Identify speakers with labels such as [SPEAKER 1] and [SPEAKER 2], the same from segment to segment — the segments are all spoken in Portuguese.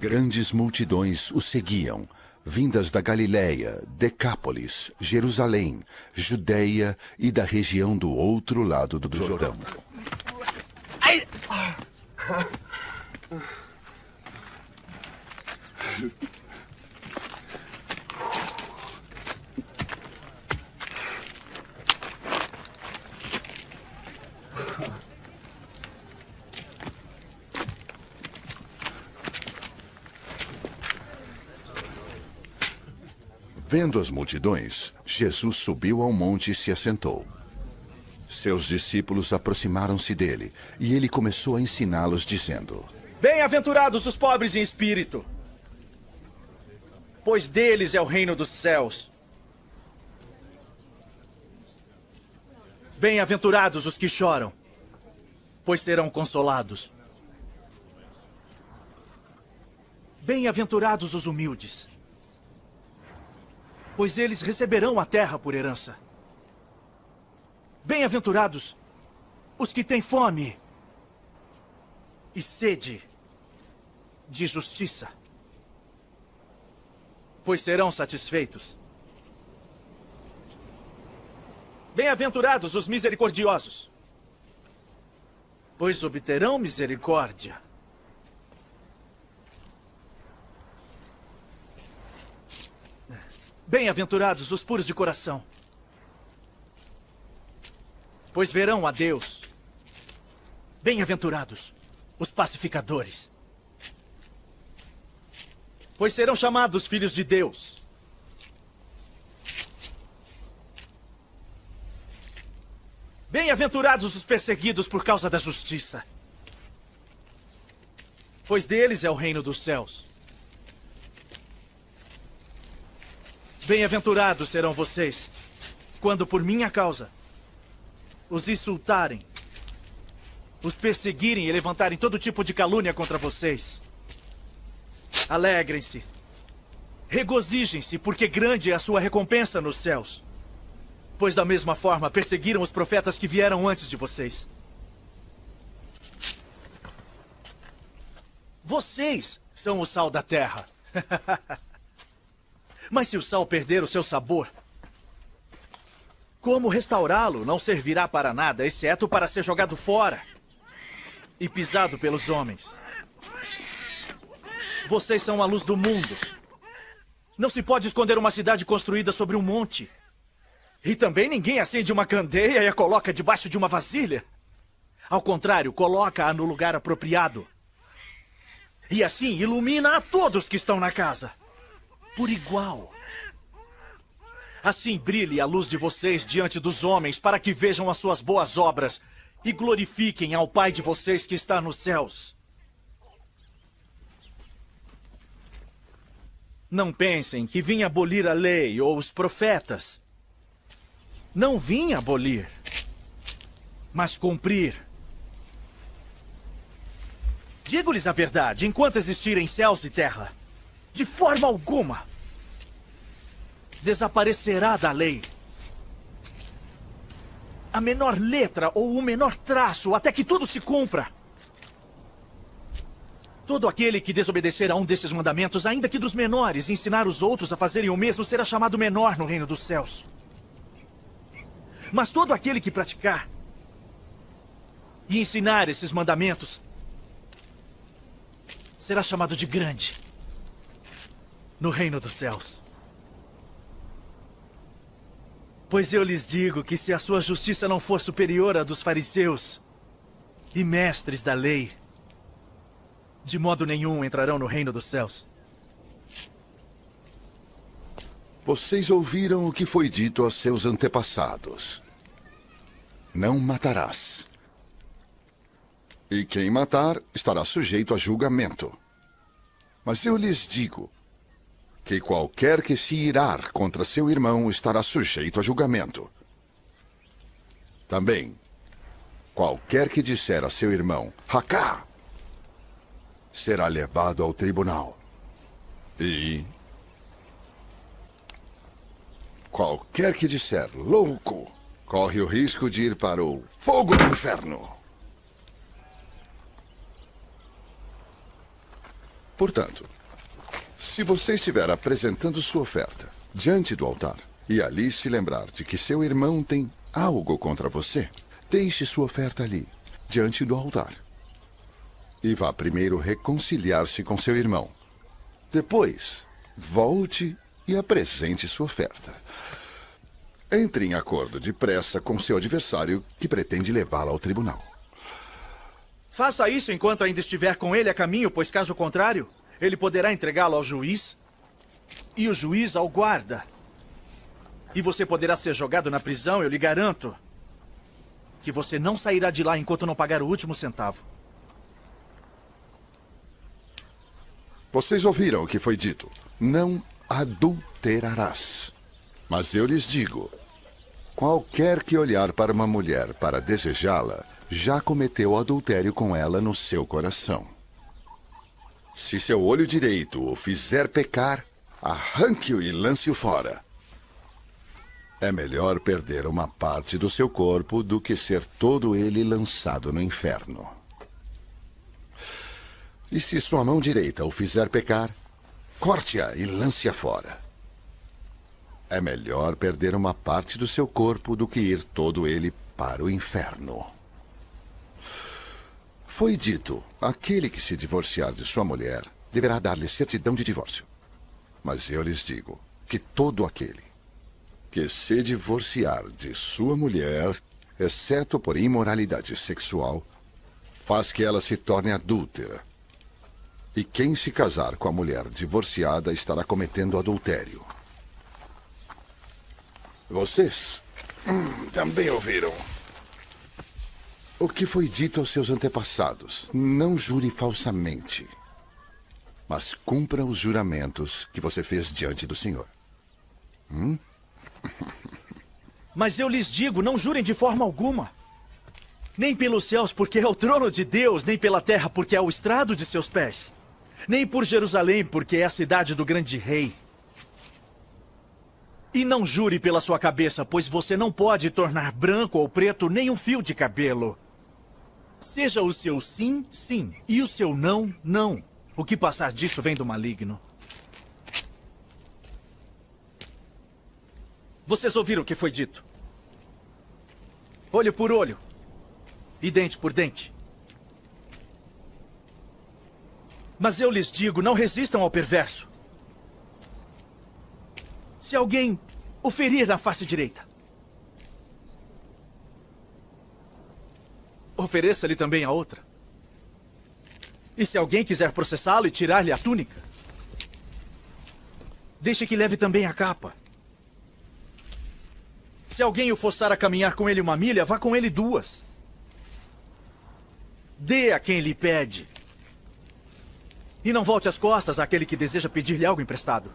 [SPEAKER 1] Grandes multidões o seguiam, vindas da Galiléia, Decápolis, Jerusalém, Judeia e da região do outro lado do Jordão.
[SPEAKER 2] Ai!
[SPEAKER 1] Vendo as multidões, Jesus subiu ao monte e se assentou. Seus discípulos aproximaram-se dele, e ele começou a ensiná-los, dizendo:
[SPEAKER 3] Bem-aventurados os pobres em espírito, pois deles é o reino dos céus. Bem-aventurados os que choram, pois serão consolados. Bem-aventurados os humildes, pois eles receberão a terra por herança. Bem-aventurados os que têm fome e sede de justiça, pois serão satisfeitos. Bem-aventurados os misericordiosos, pois obterão misericórdia. Bem-aventurados os puros de coração, pois verão a Deus. Bem-aventurados os pacificadores, pois serão chamados filhos de Deus. Bem-aventurados os perseguidos por causa da justiça, pois deles é o reino dos céus. Bem-aventurados serão vocês, quando por minha causa os insultarem, os perseguirem e levantarem todo tipo de calúnia contra vocês. Alegrem-se, regozijem-se, porque grande é a sua recompensa nos céus. Pois da mesma forma perseguiram os profetas que vieram antes de vocês. Vocês são o sal da terra. Mas se o sal perder o seu sabor, como restaurá-lo não servirá para nada, exceto para ser jogado fora e pisado pelos homens. Vocês são a luz do mundo. Não se pode esconder uma cidade construída sobre um monte. E também ninguém acende uma candeia e a coloca debaixo de uma vasilha. Ao contrário, coloca-a no lugar apropriado. E assim ilumina a todos que estão na casa, por igual. Assim brilhe a luz de vocês diante dos homens, para que vejam as suas boas obras e glorifiquem ao Pai de vocês que está nos céus. Não pensem que vim abolir a lei ou os profetas. Não vim abolir, mas cumprir. Digo-lhes a verdade, enquanto existirem céus e terra, de forma alguma desaparecerá da lei a menor letra ou o menor traço, até que tudo se cumpra. Todo aquele que desobedecer a um desses mandamentos, ainda que dos menores, e ensinar os outros a fazerem o mesmo, será chamado menor no reino dos céus. Mas todo aquele que praticar e ensinar esses mandamentos será chamado de grande no reino dos céus. Pois eu lhes digo que se a sua justiça não for superior à dos fariseus e mestres da lei, de modo nenhum entrarão no reino dos céus.
[SPEAKER 1] Vocês ouviram o que foi dito aos seus antepassados: não matarás. E quem matar estará sujeito a julgamento. Mas eu lhes digo que qualquer que se irar contra seu irmão estará sujeito a julgamento. Também, qualquer que disser a seu irmão, Racá, será levado ao tribunal. E qualquer que disser louco, corre o risco de ir para o fogo do inferno. Portanto, se você estiver apresentando sua oferta diante do altar e ali se lembrar de que seu irmão tem algo contra você, deixe sua oferta ali, diante do altar. E vá primeiro reconciliar-se com seu irmão. Depois, volte e apresente sua oferta. Entre em acordo depressa com seu adversário que pretende levá-lo ao tribunal.
[SPEAKER 3] Faça isso enquanto ainda estiver com ele a caminho, pois caso contrário, ele poderá entregá-lo ao juiz e o juiz ao guarda. E você poderá ser jogado na prisão, eu lhe garanto que você não sairá de lá enquanto não pagar o último centavo.
[SPEAKER 1] Vocês ouviram o que foi dito. Não adulterarás. Mas eu lhes digo, qualquer que olhar para uma mulher para desejá-la, já cometeu adultério com ela no seu coração. Se seu olho direito o fizer pecar, arranque-o e lance-o fora. É melhor perder uma parte do seu corpo do que ser todo ele lançado no inferno. E se sua mão direita o fizer pecar, corte-a e lance-a fora. É melhor perder uma parte do seu corpo do que ir todo ele para o inferno. Foi dito, aquele que se divorciar de sua mulher deverá dar-lhe certidão de divórcio. Mas eu lhes digo que todo aquele que se divorciar de sua mulher, exceto por imoralidade sexual, faz que ela se torne adúltera. E quem se casar com a mulher divorciada estará cometendo adultério. Vocês também ouviram o que foi dito aos seus antepassados. Não jure falsamente, mas cumpra os juramentos que você fez diante do Senhor.
[SPEAKER 3] Mas eu lhes digo, não jurem de forma alguma. Nem pelos céus, porque é o trono de Deus, nem pela terra, porque é o estrado de seus pés. Nem por Jerusalém, porque é a cidade do grande rei. E não jure pela sua cabeça, pois você não pode tornar branco ou preto nem um fio de cabelo. Seja o seu sim, sim, e o seu não, não. O que passar disso vem do maligno. Vocês ouviram o que foi dito? Olho por olho e dente por dente. Mas eu lhes digo, não resistam ao perverso. Se alguém o ferir na face direita, ofereça-lhe também a outra. E se alguém quiser processá-lo e tirar-lhe a túnica, deixe que leve também a capa. Se alguém o forçar a caminhar com ele 1 milha, vá com ele 2. Dê a quem lhe pede. E não volte as costas àquele que deseja pedir-lhe algo emprestado.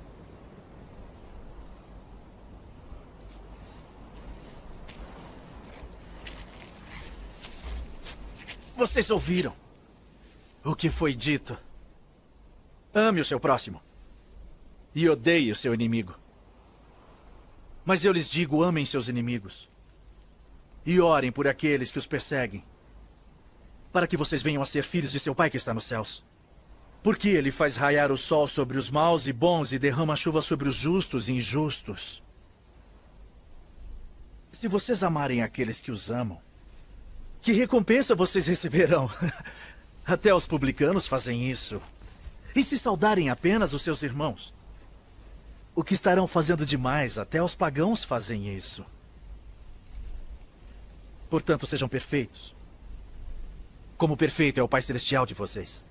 [SPEAKER 3] Vocês ouviram o que foi dito. Ame o seu próximo e odeie o seu inimigo. Mas eu lhes digo, amem seus inimigos e orem por aqueles que os perseguem, para que vocês venham a ser filhos de seu Pai que está nos céus. Porque ele faz raiar o sol sobre os maus e bons e derrama chuva sobre os justos e injustos. Se vocês amarem aqueles que os amam, que recompensa vocês receberão? Até os publicanos fazem isso. E se saudarem apenas os seus irmãos, o que estarão fazendo demais? Até os pagãos fazem isso. Portanto, sejam perfeitos, como perfeito é o Pai Celestial de vocês.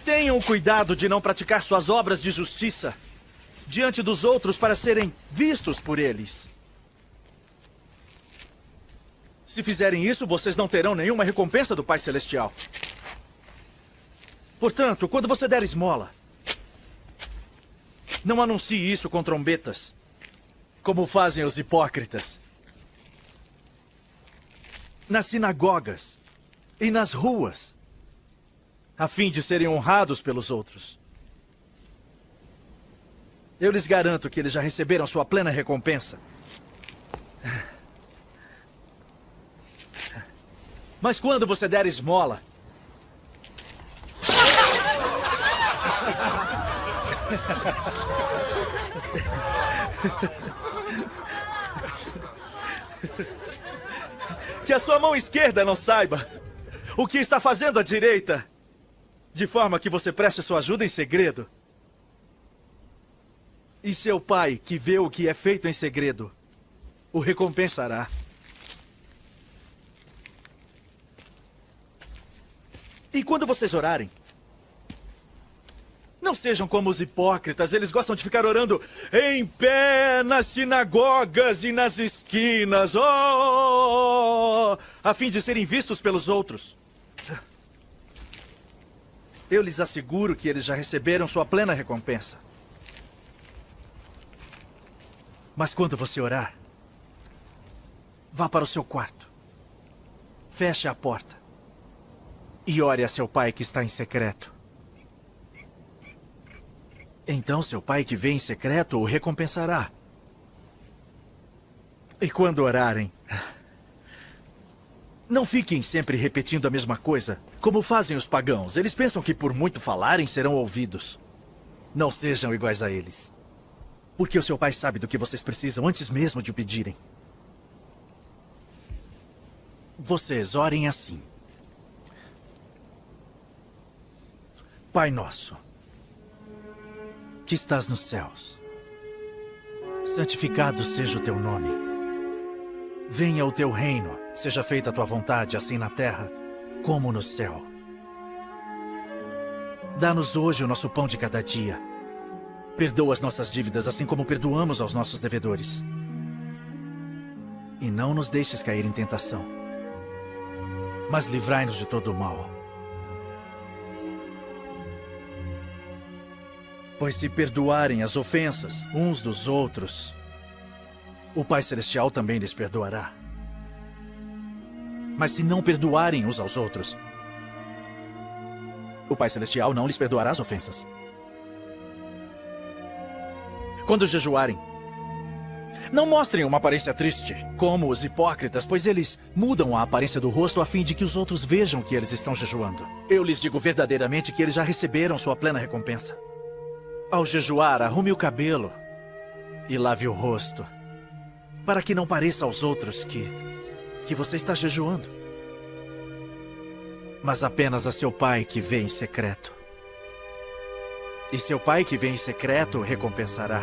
[SPEAKER 3] Tenham cuidado de não praticar suas obras de justiça diante dos outros para serem vistos por eles. Se fizerem isso, vocês não terão nenhuma recompensa do Pai Celestial. Portanto, quando você der esmola, não anuncie isso com trombetas, como fazem os hipócritas. Nas sinagogas e nas ruas, a fim de serem honrados pelos outros. Eu lhes garanto que eles já receberam sua plena recompensa. Mas quando você der esmola, que a sua mão esquerda não saiba o que está fazendo a direita, de forma que você preste sua ajuda em segredo. E seu pai, que vê o que é feito em segredo, o recompensará. E quando vocês orarem, não sejam como os hipócritas. Eles gostam de ficar orando em pé nas sinagogas e nas esquinas, a fim de serem vistos pelos outros. Eu lhes asseguro que eles já receberam sua plena recompensa. Mas quando você orar, vá para o seu quarto, feche a porta e ore a seu pai que está em secreto. Então seu pai que vê em secreto o recompensará. E quando orarem, não fiquem sempre repetindo a mesma coisa, como fazem os pagãos. Eles pensam que por muito falarem serão ouvidos. Não sejam iguais a eles. Porque o seu pai sabe do que vocês precisam antes mesmo de o pedirem. Vocês orem assim. Pai nosso, que estás nos céus, santificado seja o teu nome. Venha o teu reino, seja feita a tua vontade, assim na terra como no céu. Dá-nos hoje o nosso pão de cada dia. Perdoa as nossas dívidas, assim como perdoamos aos nossos devedores. E não nos deixes cair em tentação, mas livrai-nos de todo o mal. Pois se perdoarem as ofensas uns dos outros, o Pai Celestial também lhes perdoará. Mas se não perdoarem uns aos outros, o Pai Celestial não lhes perdoará as ofensas. Quando jejuarem, não mostrem uma aparência triste, como os hipócritas, pois eles mudam a aparência do rosto a fim de que os outros vejam que eles estão jejuando. Eu lhes digo verdadeiramente que eles já receberam sua plena recompensa. Ao jejuar, arrume o cabelo e lave o rosto, para que não pareça aos outros que você está jejuando, mas apenas a seu pai que vê em secreto. E seu pai que vê em secreto o recompensará.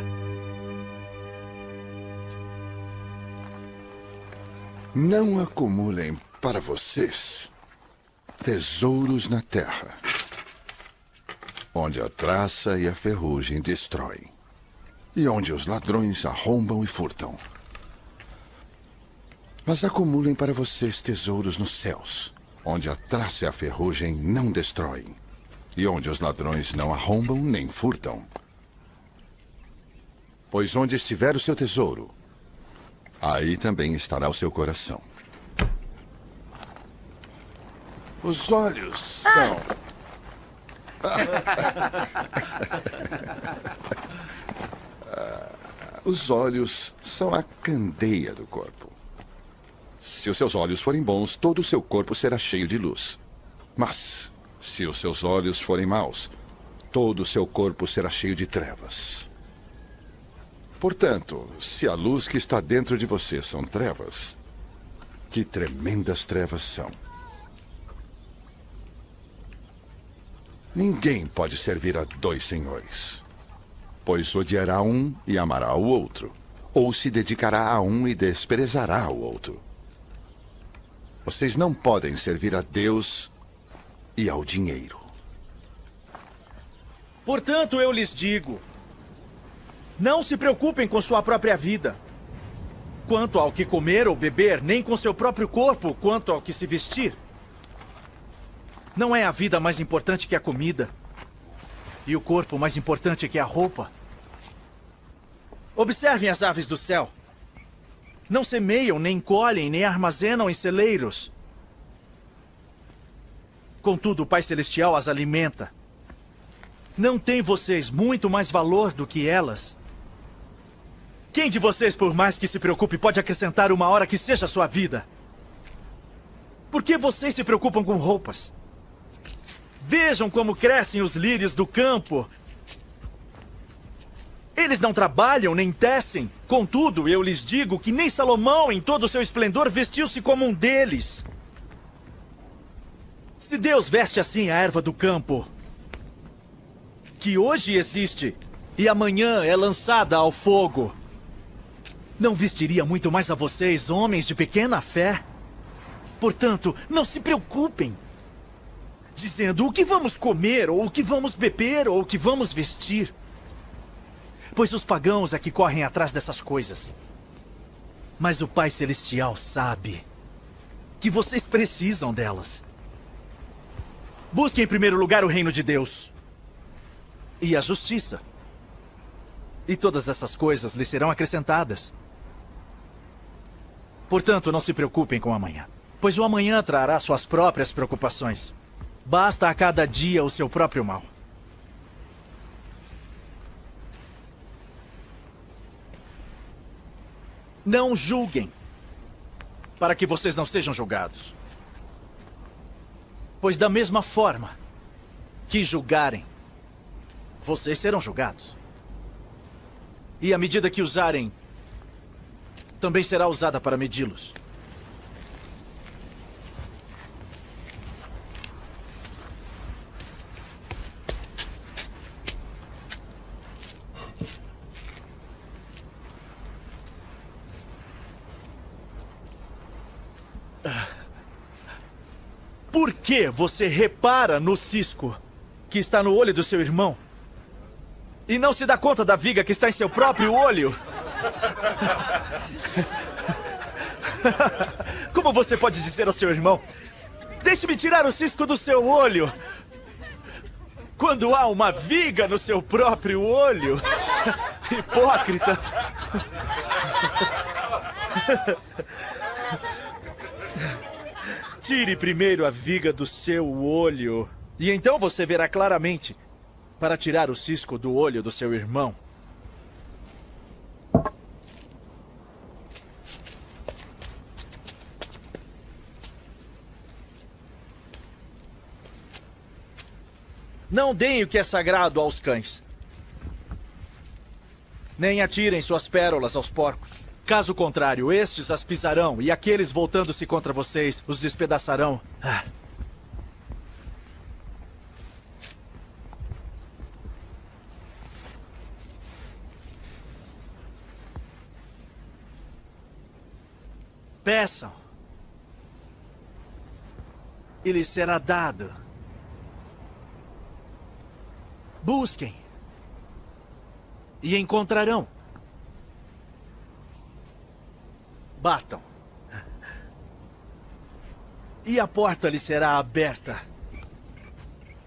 [SPEAKER 1] Não acumulem para vocês tesouros na terra, onde a traça e a ferrugem destroem, e onde os ladrões arrombam e furtam. Mas acumulem para vocês tesouros nos céus, onde a traça e a ferrugem não destroem, e onde os ladrões não arrombam nem furtam. Pois onde estiver o seu tesouro, aí também estará o seu coração. Os olhos são... Os olhos são a candeia do corpo. Se os seus olhos forem bons, todo o seu corpo será cheio de luz. Mas, se os seus olhos forem maus, todo o seu corpo será cheio de trevas. Portanto, se a luz que está dentro de você são trevas, que tremendas trevas são. Ninguém pode servir a dois senhores, pois odiará um e amará o outro, ou se dedicará a um e desprezará o outro. Vocês não podem servir a Deus e ao dinheiro.
[SPEAKER 3] Portanto, eu lhes digo, não se preocupem com sua própria vida, quanto ao que comer ou beber, nem com seu próprio corpo, quanto ao que se vestir. Não é a vida mais importante que a comida, e o corpo mais importante que a roupa? Observem as aves do céu. Não semeiam, nem colhem, nem armazenam em celeiros. Contudo, o Pai Celestial as alimenta. Não tem vocês muito mais valor do que elas? Quem de vocês, por mais que se preocupe, pode acrescentar uma hora que seja a sua vida? Por que vocês se preocupam com roupas? Vejam como crescem os lírios do campo. Eles não trabalham nem tecem. Contudo, eu lhes digo que nem Salomão, em todo o seu esplendor, vestiu-se como um deles. Se Deus veste assim a erva do campo, que hoje existe e amanhã é lançada ao fogo, não vestiria muito mais a vocês, homens de pequena fé? Portanto, não se preocupem, dizendo o que vamos comer, ou o que vamos beber, ou o que vamos vestir. Pois os pagãos é que correm atrás dessas coisas. Mas o Pai Celestial sabe que vocês precisam delas. Busquem em primeiro lugar o reino de Deus e a justiça. E todas essas coisas lhes serão acrescentadas. Portanto, não se preocupem com o amanhã, pois o amanhã trará suas próprias preocupações. Basta a cada dia o seu próprio mal. Não julguem, para que vocês não sejam julgados. Pois da mesma forma que julgarem, vocês serão julgados. E a medida que usarem, também será usada para medi-los. Por que você repara no cisco que está no olho do seu irmão e não se dá conta da viga que está em seu próprio olho? Como você pode dizer ao seu irmão: deixe-me tirar o cisco do seu olho, quando há uma viga no seu próprio olho? Hipócrita! Tire primeiro a viga do seu olho, e então você verá claramente para tirar o cisco do olho do seu irmão. Não deem o que é sagrado aos cães, nem atirem suas pérolas aos porcos. Caso contrário, estes as pisarão, e aqueles voltando-se contra vocês os despedaçarão. Peçam, e lhes será dado. Busquem, e encontrarão. Batam, e a porta lhe será aberta.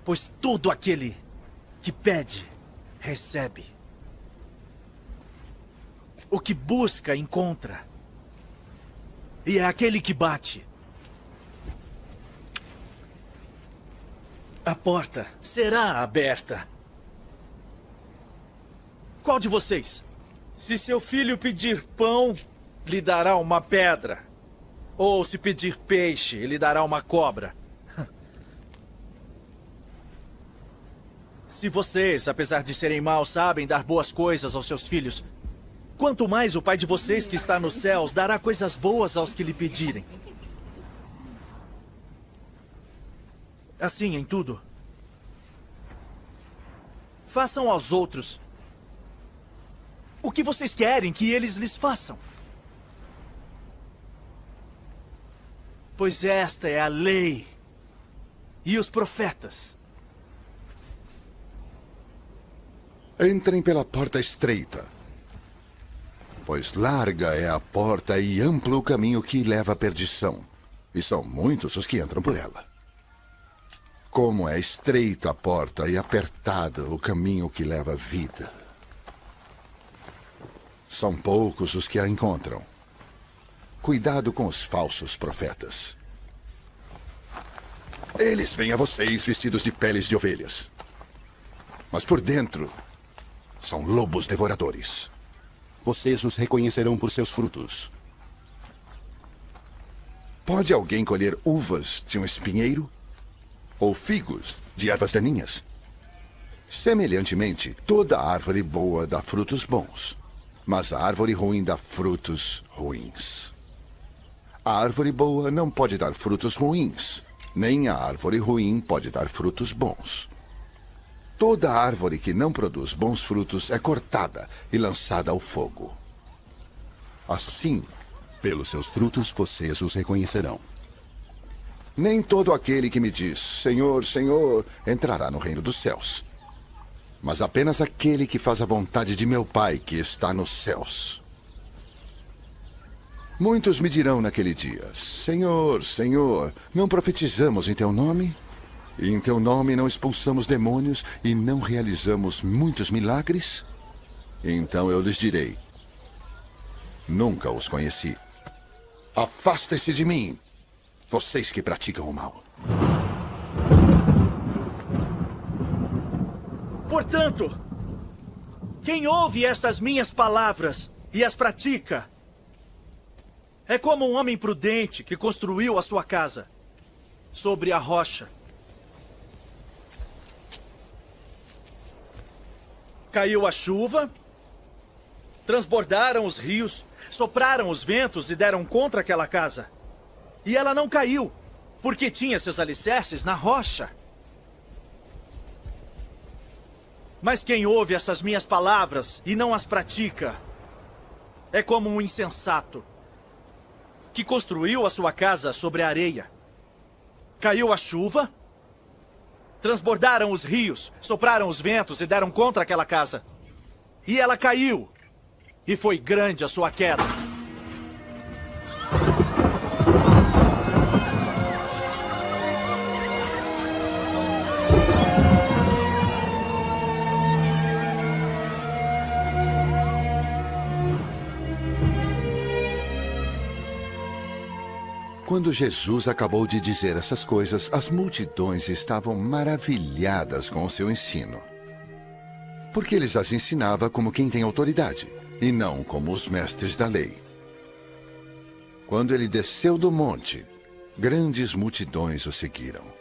[SPEAKER 3] Pois todo aquele que pede, recebe. O que busca, encontra. E é aquele que bate. A porta será aberta. Qual de vocês, se seu filho pedir pão, lhe dará uma pedra? Ou se pedir peixe, lhe dará uma cobra? Se vocês, apesar de serem maus, sabem dar boas coisas aos seus filhos, quanto mais o Pai de vocês que está nos céus dará coisas boas aos que lhe pedirem. Assim em tudo, façam aos outros o que vocês querem que eles lhes façam. Pois esta é a lei e os profetas.
[SPEAKER 1] Entrem pela porta estreita, pois larga é a porta e amplo o caminho que leva à perdição, e são muitos os que entram por ela. Como é estreita a porta e apertado o caminho que leva à vida. São poucos os que a encontram. Cuidado com os falsos profetas. Eles vêm a vocês vestidos de peles de ovelhas, mas por dentro são lobos devoradores.
[SPEAKER 4] Vocês os reconhecerão por seus frutos.
[SPEAKER 1] Pode alguém colher uvas de um espinheiro? Ou figos de ervas daninhas? Semelhantemente, toda árvore boa dá frutos bons, mas a árvore ruim dá frutos ruins. A árvore boa não pode dar frutos ruins, nem a árvore ruim pode dar frutos bons. Toda árvore que não produz bons frutos é cortada e lançada ao fogo. Assim, pelos seus frutos vocês os reconhecerão. Nem todo aquele que me diz, Senhor, Senhor, entrará no reino dos céus, mas apenas aquele que faz a vontade de meu Pai que está nos céus. Muitos me dirão naquele dia, Senhor, Senhor, não profetizamos em teu nome? E em teu nome não expulsamos demônios e não realizamos muitos milagres? Então eu lhes direi, nunca os conheci. Afastem-se de mim, vocês que praticam o mal.
[SPEAKER 3] Portanto, quem ouve estas minhas palavras e as pratica, é como um homem prudente que construiu a sua casa sobre a rocha. Caiu a chuva, transbordaram os rios, sopraram os ventos e deram contra aquela casa. E ela não caiu, porque tinha seus alicerces na rocha. Mas quem ouve essas minhas palavras e não as pratica, é como um insensato que construiu a sua casa sobre a areia. Caiu a chuva, transbordaram os rios, sopraram os ventos e deram contra aquela casa. E ela caiu, e foi grande a sua queda.
[SPEAKER 1] Quando Jesus acabou de dizer essas coisas, as multidões estavam maravilhadas com o seu ensino. Porque ele as ensinava como quem tem autoridade, e não como os mestres da lei. Quando ele desceu do monte, grandes multidões o seguiram.